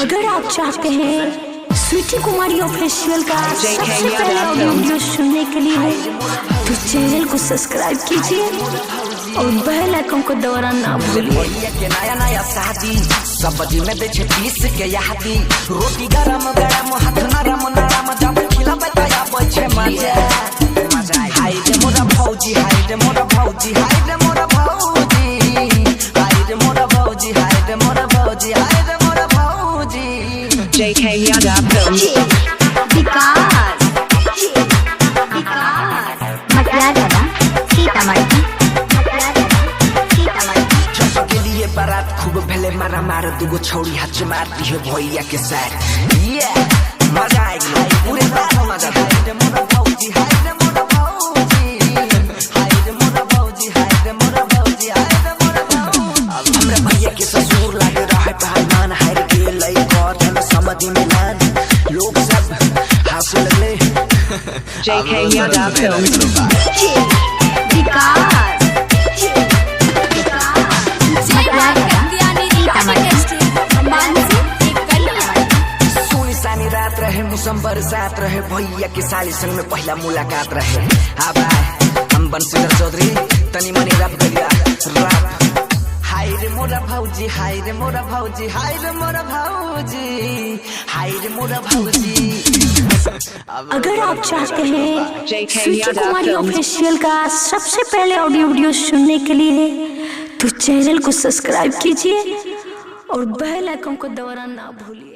अगर आप चाहते हैं स्वीटी कुमारी ऑफिशियल का सबसे पहले ऑडियो वीडियो सुनने के लिए तो चैनल को सब्सक्राइब कीजिए और बेल आइकन को दबाना ना भूलिए। नया नया शादी सब्जी में बेचे 20 के यादी रोटी गरम गरम हाथ नरम नरम जब खिला बताया बचे मजा हाय रे मोरा भौजी हाय रे मोरा भौजी हाय रे मोरा भौजी हाय रे मोरा भौजी हाय रे मोरा भौजी हाय रे मोरा भौजी JK Yadav Films विकास मटियाला सीतामढ़ी के लिए बारात खूब भले मारा मार दुगो छौड़ी हाथ मारती है भैया के साथ ये मजा आएगी पूरे रात मजा हाय रे मोरा भौजी हाय रे मोरा भौजी हाय रे मोरा भौजी हाय रे मोरा भौजी हाय रे मोरा भौजी हमरा भैया के ससुर लागे रहे पहलवान हाय रे के लई कर समझी मिलान लोग सब हंसने लगे JK Yadav Films विकास सुनी रात रहे मौसम बरसात रहे भैया के साली संग में पहला मुलाकात रहे हाँ भाई हम बंशीधर चौधरी तनी मनी रैप करिया रैप हाय रे मोरा भौजी हाय रे मोरा भौजी हाय रे मोरा भौजी हाय रे मोरा भौजी। अगर आप चाहते हैं JK स्वीटी Yadav कुमारी Films ऑफिशियल का सबसे पहले ऑडियो वीडियो सुनने के लिए तो चैनल को सब्सक्राइब कीजिए और बेल आइकन को दबाना ना भूलिए।